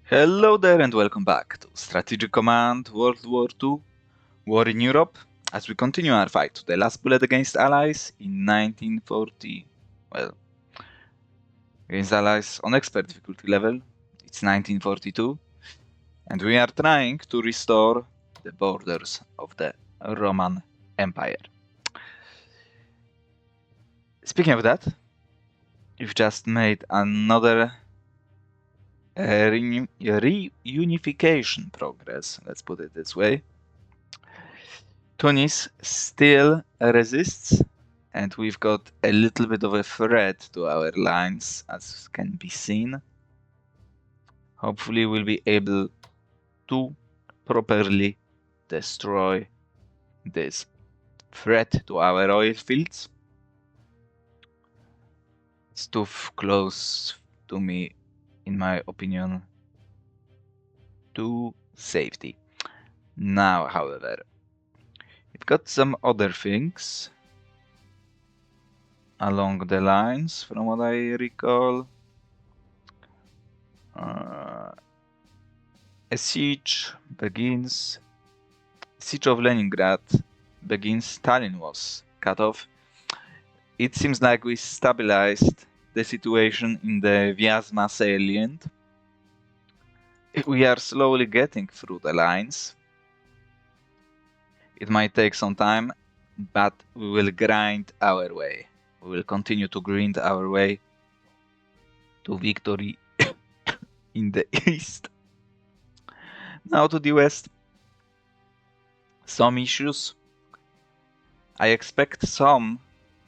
Hello there and welcome back to Strategic Command World War II War in Europe as we continue our fight to the last bullet against Allies in 1940. Well, against Allies on expert difficulty level, it's 1942, and we are trying to restore the borders of the Roman Empire. Speaking of that, we've just made another reunification progress, let's put it this way. Tunis still resists, and we've got a little bit of a threat to our lines, as can be seen. Hopefully we'll be able to properly destroy this threat to our oil fields. It's too close to me, in my opinion, to safety. Now, however, we've got some other things along the lines, from what I recall. A siege begins. Siege of Leningrad begins. Tallinn was cut off. It seems like we stabilized the situation in the Vyazma salient. We are slowly getting through the lines. It might take some time, but we will grind our way. We will continue to grind our way to victory in the east. Now to the west. Some issues. I expect some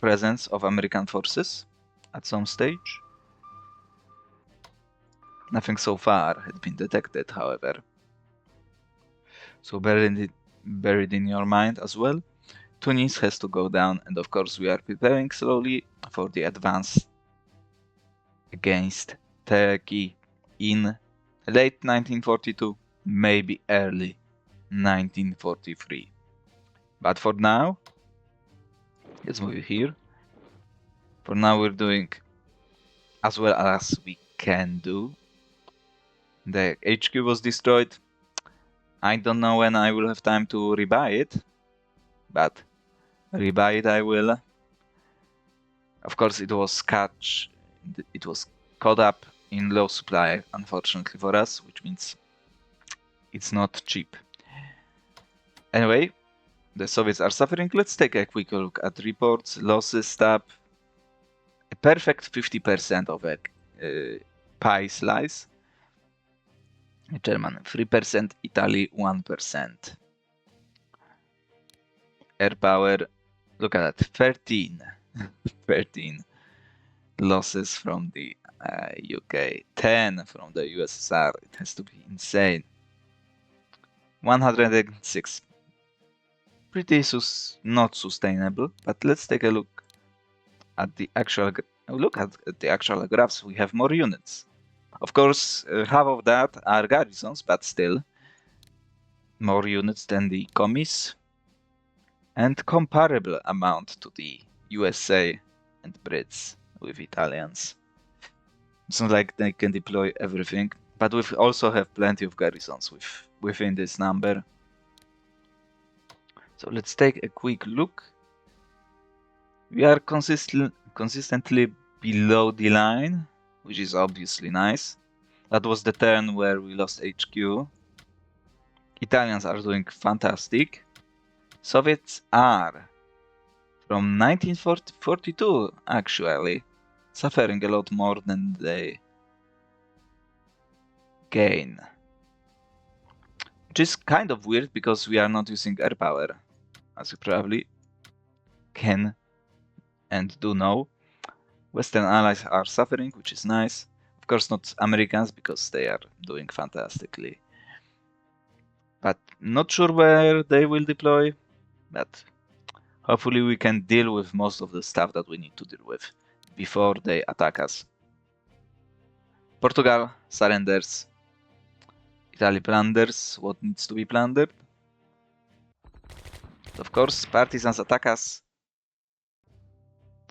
presence of American forces at some stage. Nothing so far had been detected, however. So buried in your mind as well. Tunis has to go down, and of course we are preparing slowly for the advance against Turkey in late 1942, maybe early 1943. But for now, let's move here. For now we're doing as well as we can do. The HQ was destroyed. I don't know when I will have time to rebuy it, but rebuy it I will. Of course it was caught up in low supply, unfortunately for us, which means it's not cheap. Anyway, the Soviets are suffering. Let's take a quick look at reports. Losses tab. A perfect 50% of a pie slice. German 3%, Italy 1%. Air power, look at that, 13. 13 losses from the UK, 10 from the USSR. It has to be insane. 106. Pretty not sustainable, but let's take a look at the actual graphs. We have more units. Of course, half of that are garrisons, but still more units than the commies, and comparable amount to the USA and Brits with Italians. It's not like they can deploy everything, but we also have plenty of garrisons within this number. So let's take a quick look. We are consistently below the line, which is obviously nice. That was the turn where we lost HQ. Italians are doing fantastic. Soviets are, from 1942 actually, suffering a lot more than they gain. Which is kind of weird because we are not using air power, as you probably can and do know. Western allies are suffering, which is nice. Of course not Americans, because they are doing fantastically. But not sure where they will deploy, but hopefully we can deal with most of the stuff that we need to deal with before they attack us. Portugal surrenders. Italy plunders what needs to be plundered. Of course, partisans attack us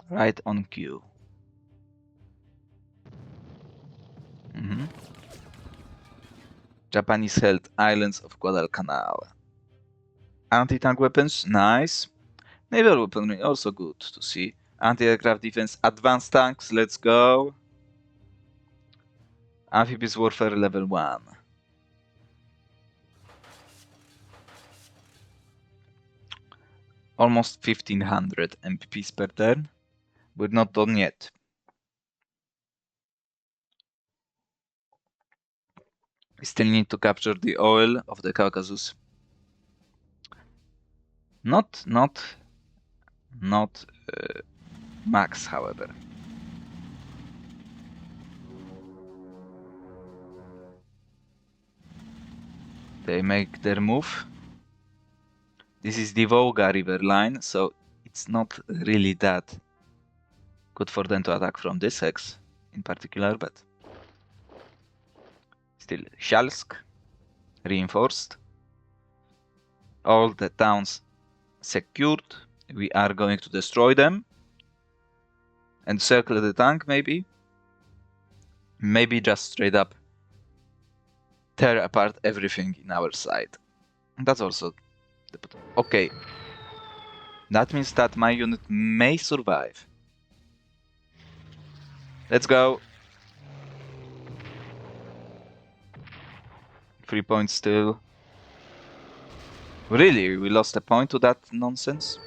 right on cue. Japanese held islands of Guadalcanal. Anti-tank weapons, nice. Naval weaponry, also good to see. Anti-aircraft defense, advanced tanks, let's go. Amphibious warfare level 1. Almost 1500 MPPs per turn. We're not done yet. We still need to capture the oil of the Caucasus. Not max, however. They make their move. This is the Volga river line, so it's not really that good for them to attack from this hex in particular, but still. Shalsk, reinforced. All the towns secured. We are going to destroy them. Encircle the tank, maybe. Maybe just straight up tear apart everything in our side. That's also... Okay. That means that my unit may survive. Let's go. 3 points still. Really? We lost a point to that nonsense?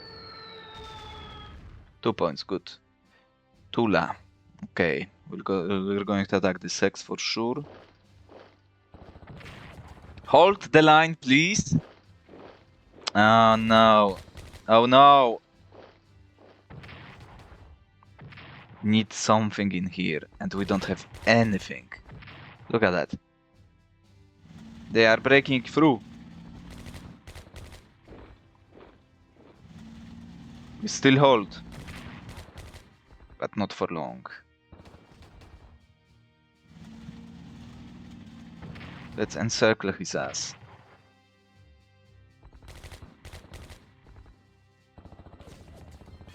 2 points, good. Tula. Okay, we're going to attack this hex for sure. Hold the line, please. Oh no. Oh no. Need something in here, and we don't have anything. Look at that. They are breaking through. We still hold. But not for long. Let's encircle his ass.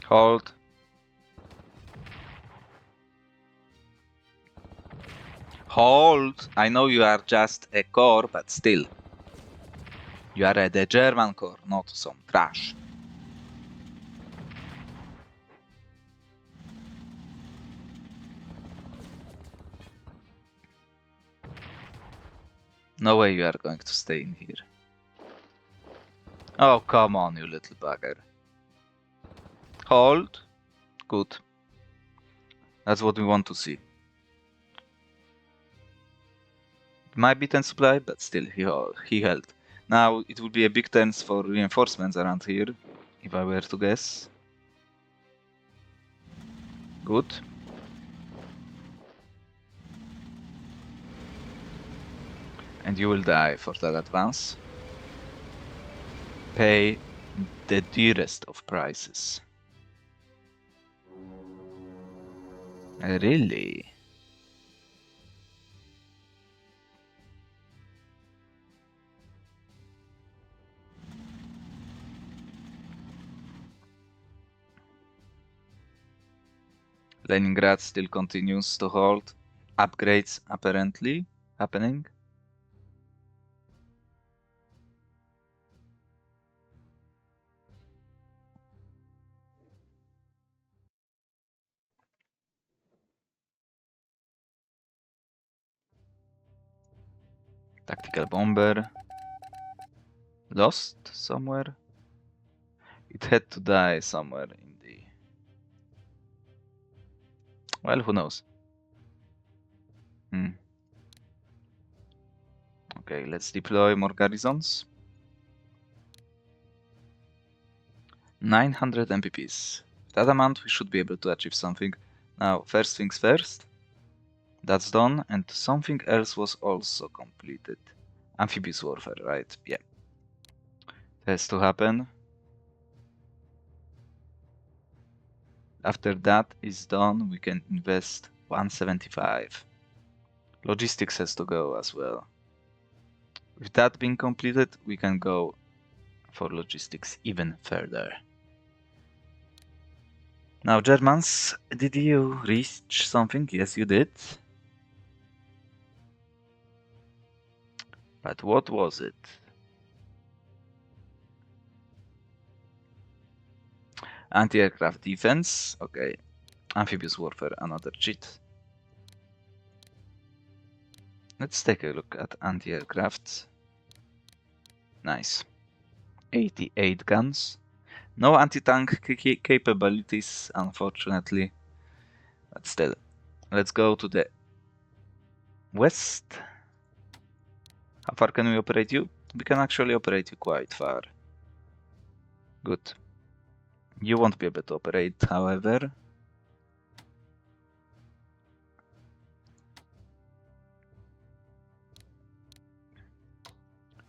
Hold. Hold! I know you are just a corps, but still. You are the German corps, not some trash. No way you are going to stay in here. Oh, come on, you little bugger. Hold. Good. That's what we want to see. It might be 10 supply, but still, he held. Now, it will be a big turn for reinforcements around here, if I were to guess. Good. And you will die for that advance. Pay the dearest of prices. Really? Leningrad still continues to hold. Upgrades apparently happening. Tactical bomber. Lost somewhere? It had to die somewhere in the... Well, who knows? Okay, let's deploy more garrisons. 900 MPPs. That amount we should be able to achieve something. Now, first things first. That's done, and something else was also completed. Amphibious warfare, right? Yeah. It has to happen. After that is done, we can invest 175. Logistics has to go as well. With that being completed, we can go for logistics even further. Now, Germans, did you reach something? Yes, you did. But what was it? Anti-aircraft defense. Okay. Amphibious warfare, another cheat. Let's take a look at anti-aircraft. Nice. 88 guns. No anti-tank capabilities, unfortunately. But still. Let's go to the west. How far can we operate you? We can actually operate you quite far. Good. You won't be able to operate, however.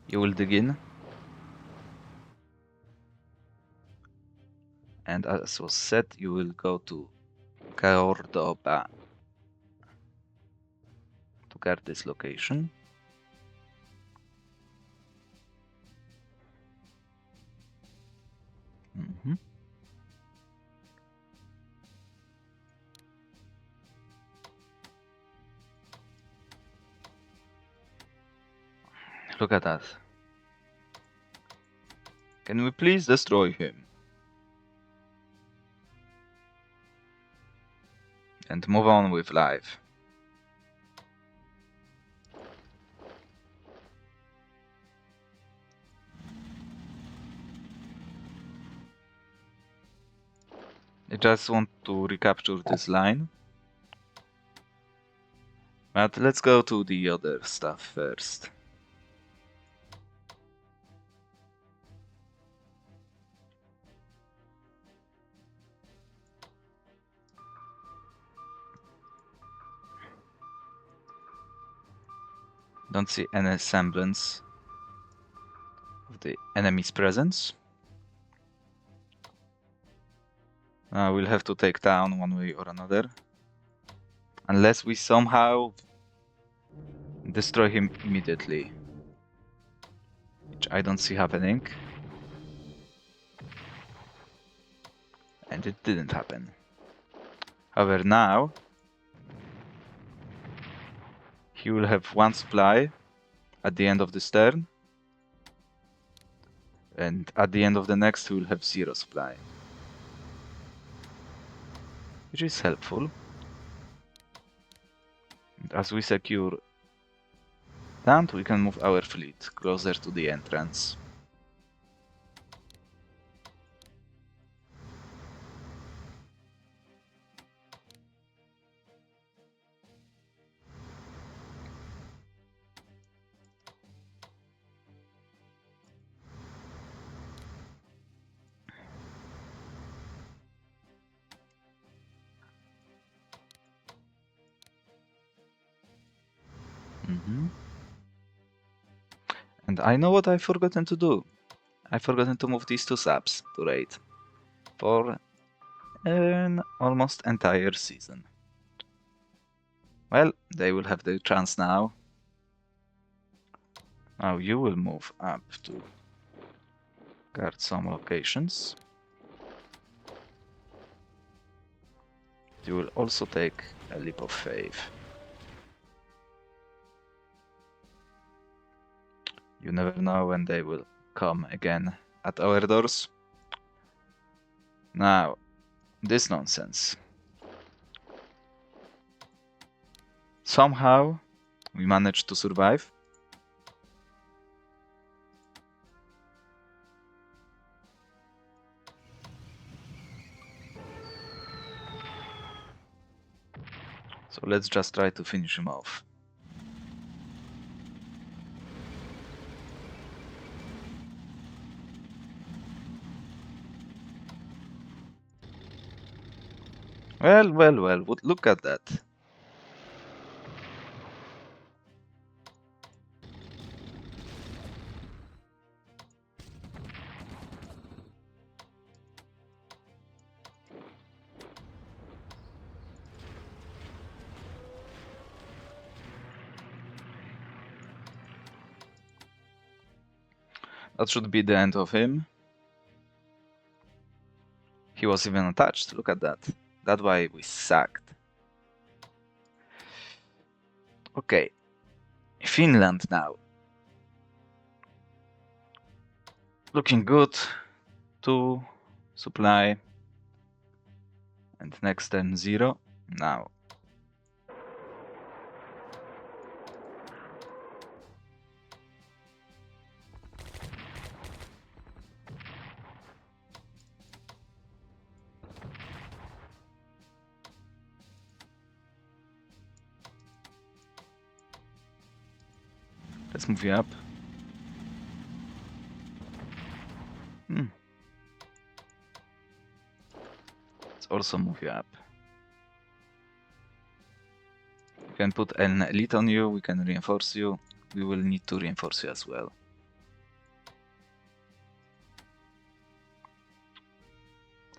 You will dig in. And as was said, you will go to Cordoba to guard this location. Look at that. Can we please destroy him? And move on with life. I just want to recapture this line. But let's go to the other stuff first. Don't see any semblance of the enemy's presence. We'll have to take down one way or another. Unless we somehow destroy him immediately. Which I don't see happening. And it didn't happen. However, now he will have one supply at the end of this turn. And at the end of the next, he will have 0 supply. Which is helpful. And as we secure that, we can move our fleet closer to the entrance. And I know what I've forgotten to do. I've forgotten to move these 2 subs to raid for an almost entire season. Well, they will have the chance now. Now you will move up to guard some locations. You will also take a leap of faith. You never know when they will come again at our doors. Now, this nonsense. Somehow, we managed to survive. So let's just try to finish him off. Well, look at that. That should be the end of him. He was even attached, look at that. That's why we sacked. Okay, Finland now. Looking good. 2 supply. And next turn 0. Now. Let's move you up. Let's also move you up. We can put an elite on you, we can reinforce you. We will need to reinforce you as well.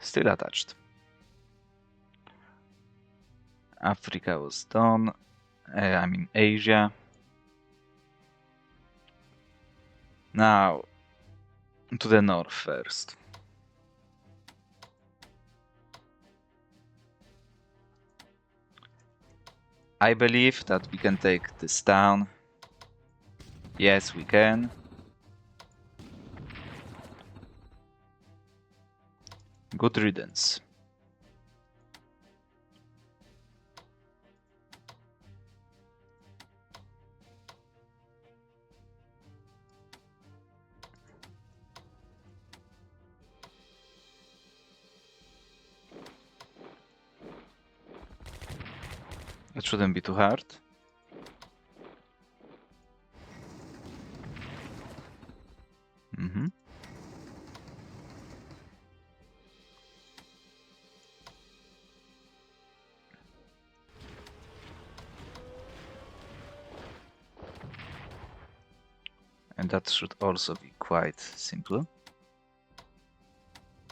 Still attached. Africa was done. I mean Asia. Now, to the north first. I believe that we can take this town. Yes, we can. Good riddance. It shouldn't be too hard. And that should also be quite simple,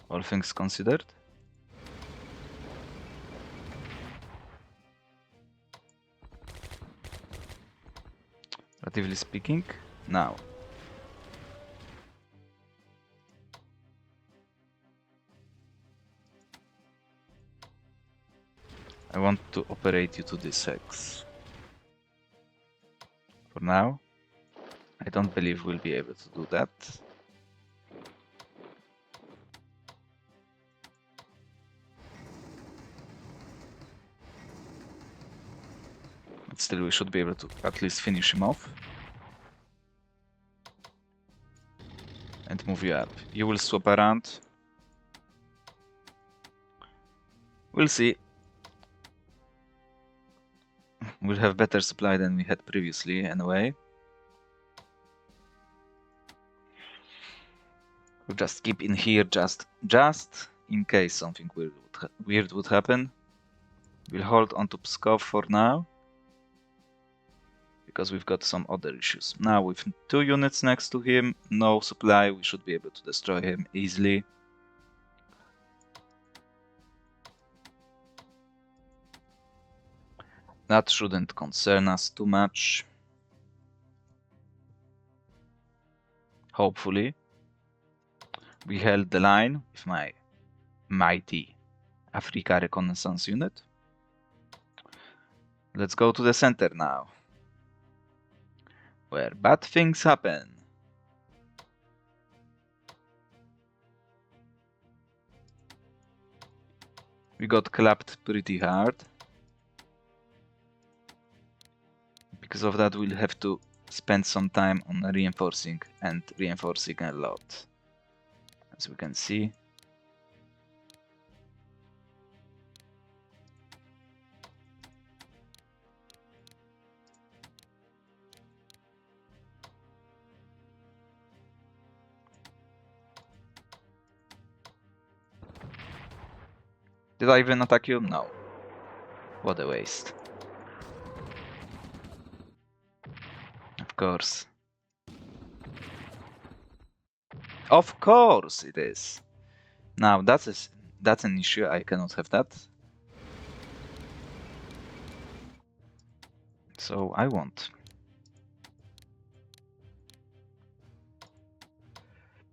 all things considered. Relatively speaking. Now. I want to operate you to this hex. For now. I don't believe we'll be able to do that. But still, we should be able to at least finish him off. And move you up. You will swap around. We'll see. We'll have better supply than we had previously, anyway. We'll just keep in here just in case something weird would happen. We'll hold on to Pskov for now, because we've got some other issues. Now with 2 units next to him, no supply, we should be able to destroy him easily. That shouldn't concern us too much. Hopefully. We held the line with my mighty Africa Reconnaissance unit. Let's go to the center now, where bad things happen. We got clapped pretty hard. Because of that, we'll have to spend some time on reinforcing and reinforcing a lot. As we can see. Did I even attack you? No. What a waste. Of course. Of course it is. Now that's an issue. I cannot have that. So I won't.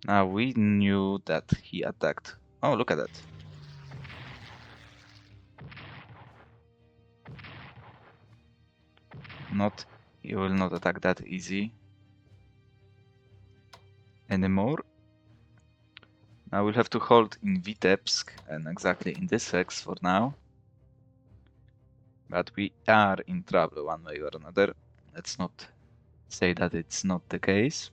Now we knew that he attacked. Oh, look at that. He will not attack that easy anymore. Now we'll have to hold in Vitebsk and exactly in this hex for now. But we are in trouble one way or another. Let's not say that it's not the case.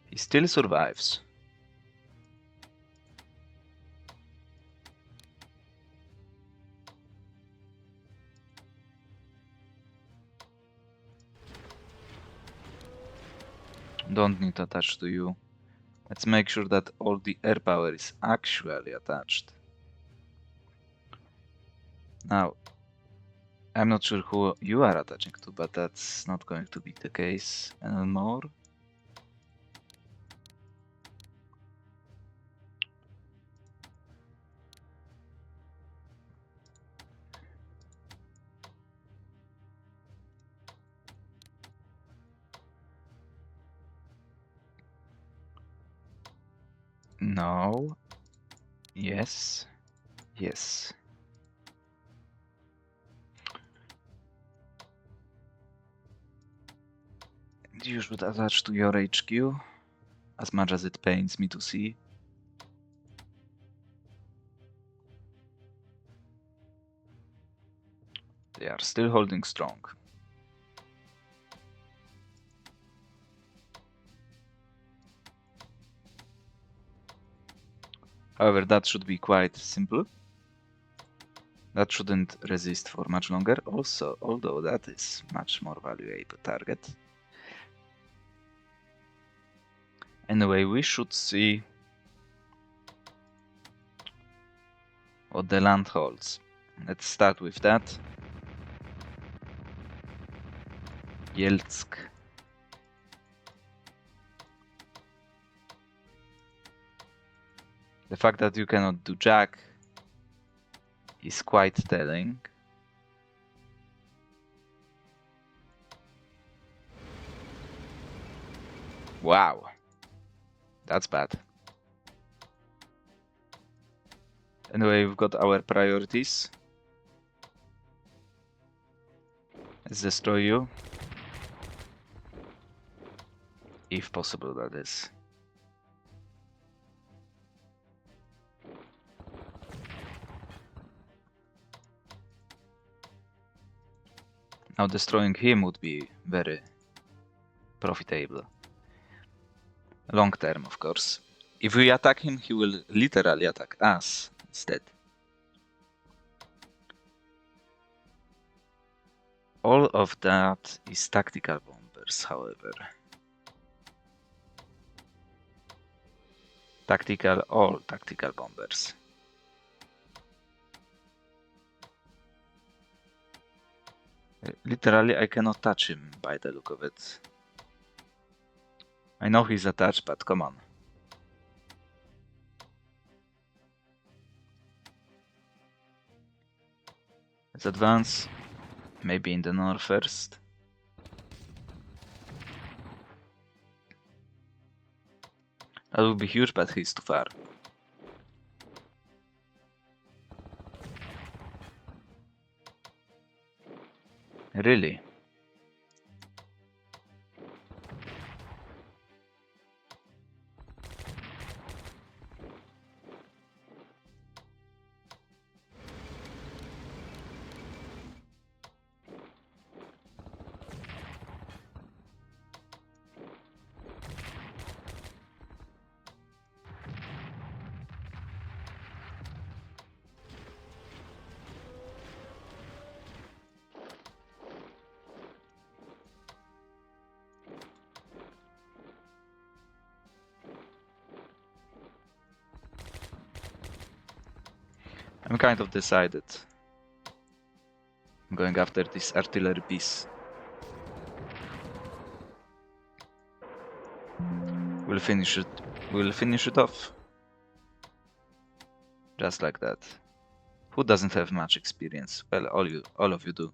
He still survives. Don't need to attach to you. Let's make sure that all the air power is actually attached. Now, I'm not sure who you are attaching to, but that's not going to be the case anymore. No. Yes. Yes. You should attach to your HQ, as much as it pains me to see. They are still holding strong. However, that should be quite simple. That shouldn't resist for much longer, also, although that is much more valuable target. Anyway, we should see what the land holds. Let's start with that. Yeltsk. The fact that you cannot do jack is quite telling. Wow, that's bad. Anyway, we've got our priorities. Let's destroy you. If possible, that is. Now destroying him would be very profitable. Long term, of course. If we attack him, he will literally attack us instead. All of that is tactical bombers, however. All tactical bombers. Literally, I cannot touch him by the look of it. I know he's attached, but come on. Let's advance. Maybe in the north first. That would be huge, but he's too far. Really? I'm kind of decided. I'm going after this artillery piece. We'll finish it. We'll finish it off. Just like that. Who doesn't have much experience? Well, all of you do.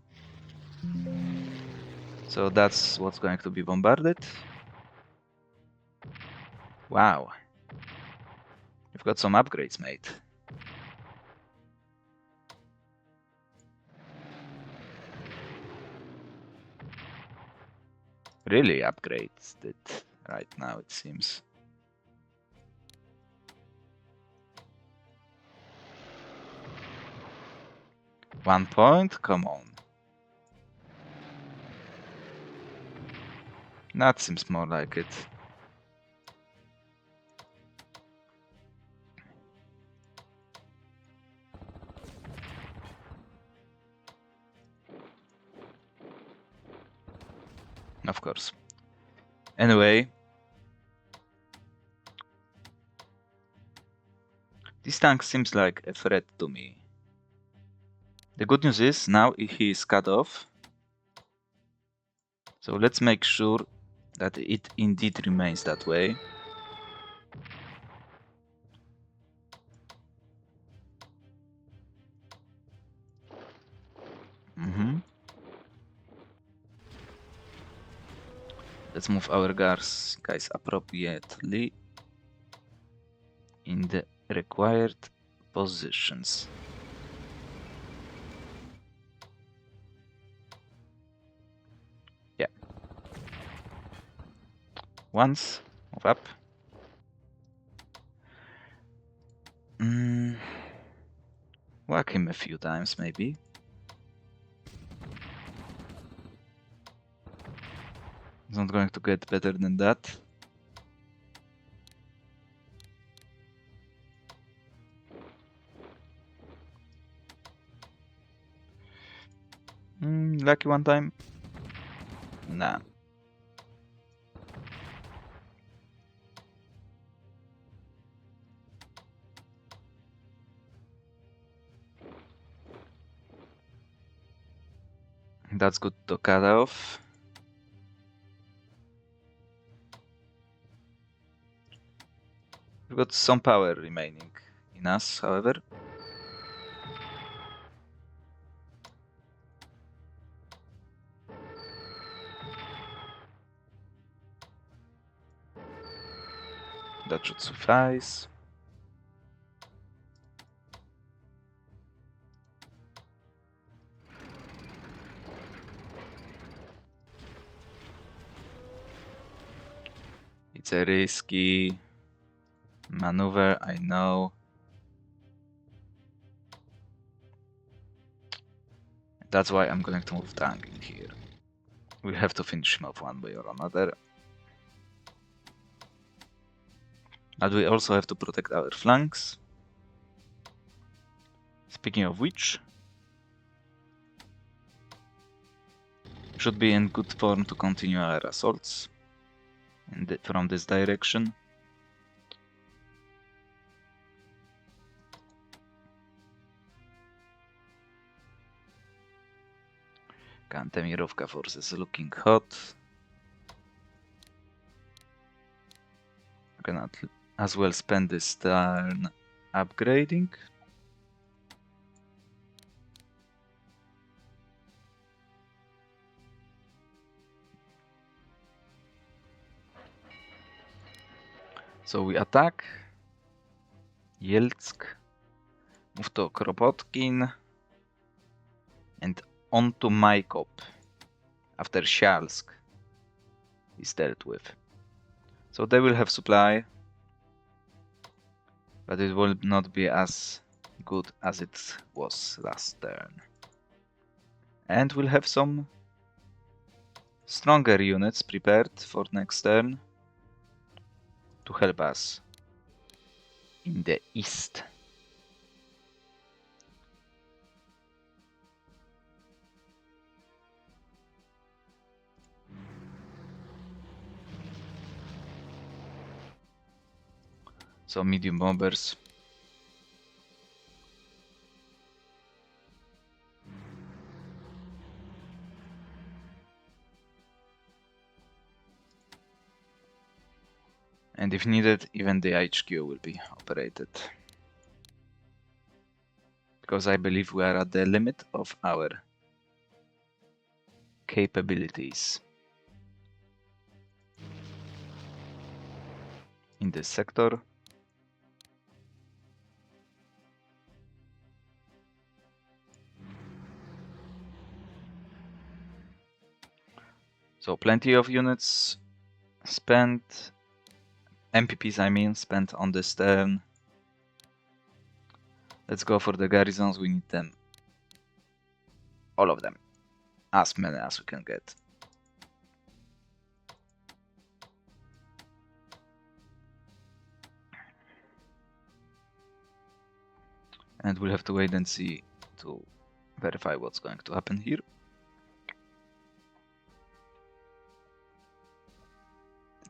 So that's what's going to be bombarded. Wow. You've got some upgrades, mate. really upgrades it right now, it seems. One point? Come on. That seems more like it. Of course. Anyway, this tank seems like a threat to me. The good news is now he is cut off. So let's make sure that it indeed remains that way. Let's move our guys appropriately in the required positions. Yeah. Once, move up. Whack him a few times, maybe. It's not going to get better than that. Lucky one time? Nah. That's good to cut off. We've got some power remaining in us, however. That should suffice. It's a risky maneuver, I know. That's why I'm going to move tank in here. We have to finish him off one way or another. But we also have to protect our flanks. Speaking of which, should be in good form to continue our assaults from this direction. Kantemirowka force is looking hot. I can as well spend this turn upgrading. So we attack Yeltsk, move to Kropotkin, and on to Maikop after Shalsk is dealt with. So they will have supply, but it will not be as good as it was last turn. And we'll have some stronger units prepared for next turn to help us in the east. So medium bombers. And if needed, even the HQ will be operated. Because I believe we are at the limit of our capabilities in this sector. So plenty of units spent, MPPs I mean, spent on this turn. Let's go for the garrisons, we need them. All of them. As many as we can get. And we'll have to wait and see to verify what's going to happen here.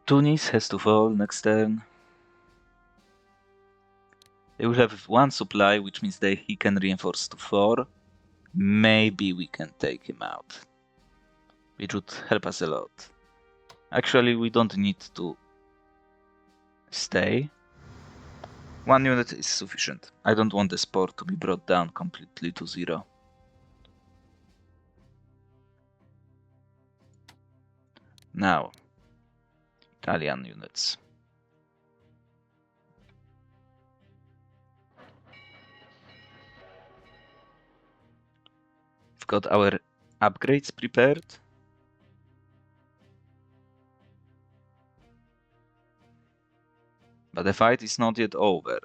Tunis has to fall next turn. They will have one supply, which means that he can reinforce to 4. Maybe we can take him out, which would help us a lot. Actually, we don't need to stay. 1 unit is sufficient. I don't want the sport to be brought down completely to 0. Now, Italian units. We've got our upgrades prepared. But the fight is not yet over.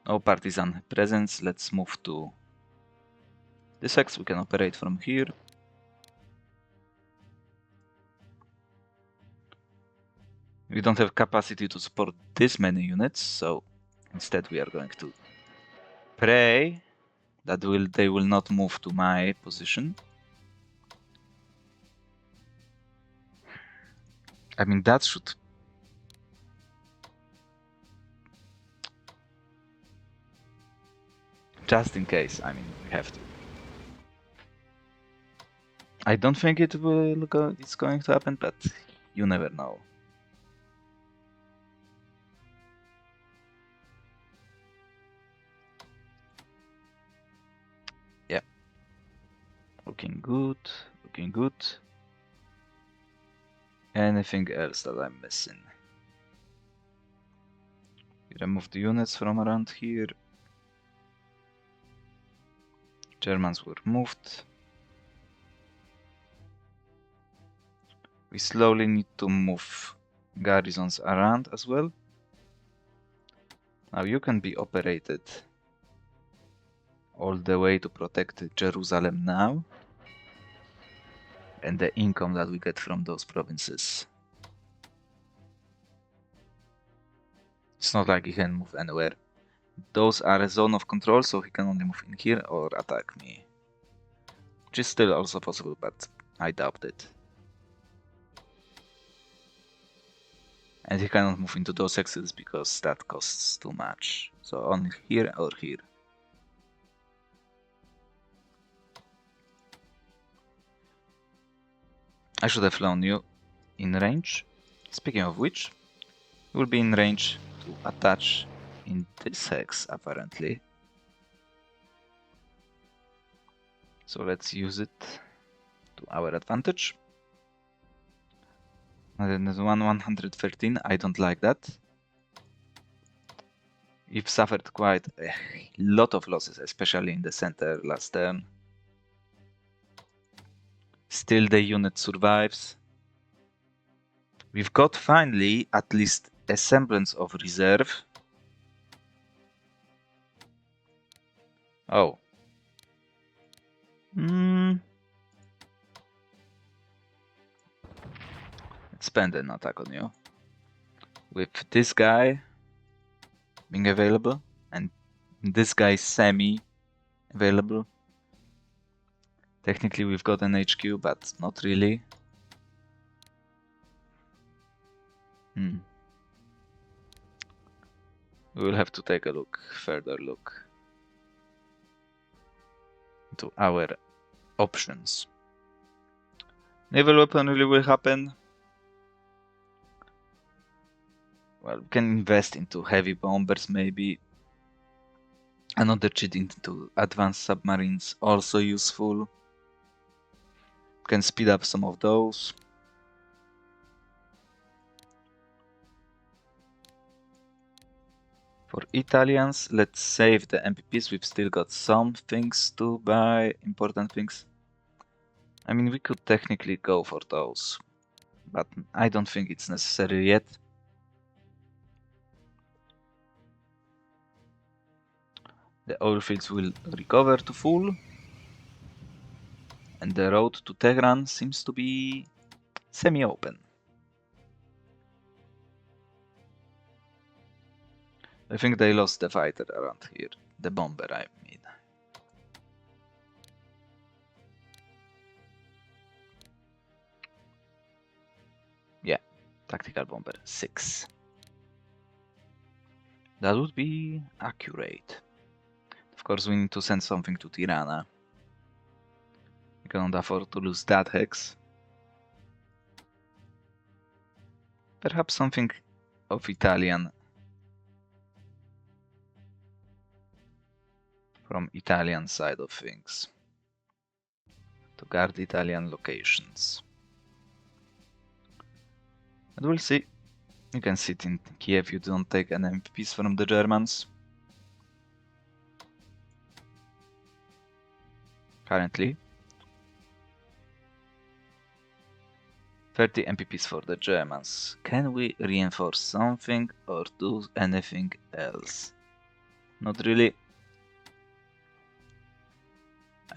No partisan presence. Let's move to this X. We can operate from here. We don't have capacity to support this many units, so instead we are going to pray that they will not move to my position. I mean, that should... Just in case, I mean, we have to. I don't think it's going to happen, but you never know. Yeah. Looking good, looking good. Anything else that I'm missing? We remove the units from around here. Germans were moved. We slowly need to move garrisons around as well. Now you can be operated all the way to protect Jerusalem now. And the income that we get from those provinces. It's not like he can move anywhere. Those are a zone of control, so he can only move in here or attack me. Which is still also possible, but I doubt it. And he cannot move into those exits because that costs too much. So only here or here. I should have flown you in range. Speaking of which, you will be in range to attach in this hex, apparently. So let's use it to our advantage. And then there's 113, I don't like that. We've suffered quite a lot of losses, especially in the center last turn. Still the unit survives. We've got finally at least a semblance of reserve. Oh. Let's spend an attack on you. With this guy being available and this guy semi-available. Technically we've got an HQ, but not really. We will have to take a further look into our options. Naval weaponry will happen. Well, we can invest into heavy bombers maybe. Another cheating to advanced submarines, also useful. Can speed up some of those. For Italians, let's save the MPPs. We've still got some things to buy, important things. I mean, we could technically go for those, but I don't think it's necessary yet. The oil fields will recover to full, and the road to Tehran seems to be semi-open. I think they lost the fighter around here, the bomber I mean. Yeah, tactical bomber 6. That would be accurate. Of course, we need to send something to Tirana. We cannot afford to lose that hex. Perhaps something of Italian from Italian side of things to guard Italian locations. And we'll see. You can sit in Kiev, you don't take any MPs from the Germans. Currently. 30 MPPs for the Germans. Can we reinforce something or do anything else? Not really.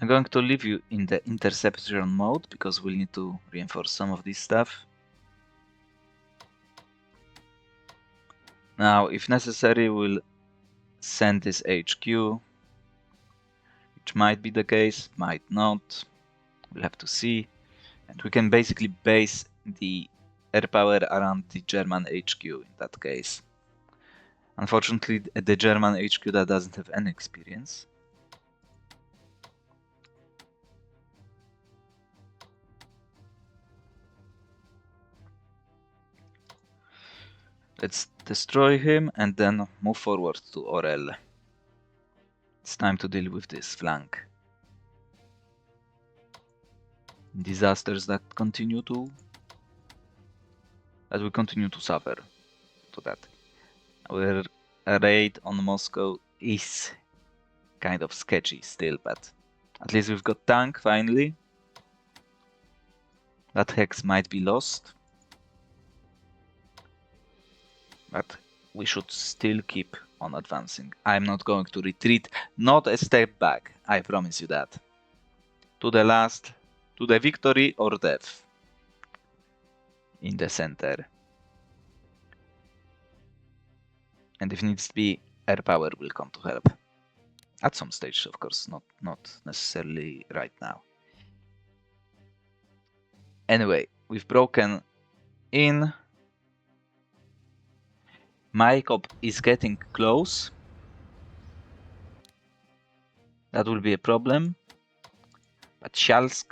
I'm going to leave you in the interception mode because we'll need to reinforce some of this stuff. Now, if necessary, we'll send this HQ, which might be the case, might not. We'll have to see. And we can basically base the air power around the German HQ in that case. Unfortunately, the German HQ that doesn't have any experience. Let's destroy him and then move forward to Orel. It's time to deal with this flank. Disasters that we continue to suffer to that. Our raid on Moscow is kind of sketchy still, but at least we've got tank finally. That hex might be lost, but we should still keep on advancing. I'm not going to retreat, not a step back, I promise you that. To the last, to the victory or death in the center. And if needs to be, air power will come to help. At some stage, of course, not necessarily right now. Anyway, we've broken in. Maikop is getting close. That will be a problem. But Shalsk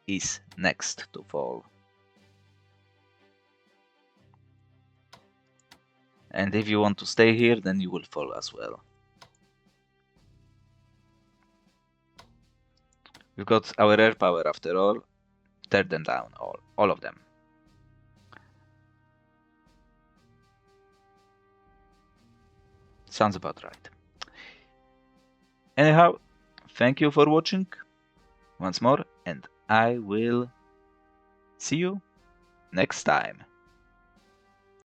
is next to fall. And if you want to stay here, then you will fall as well. We've got our air power after all. Tear them down, all of them. Sounds about right. Anyhow, thank you for watching once more, and I will see you next time.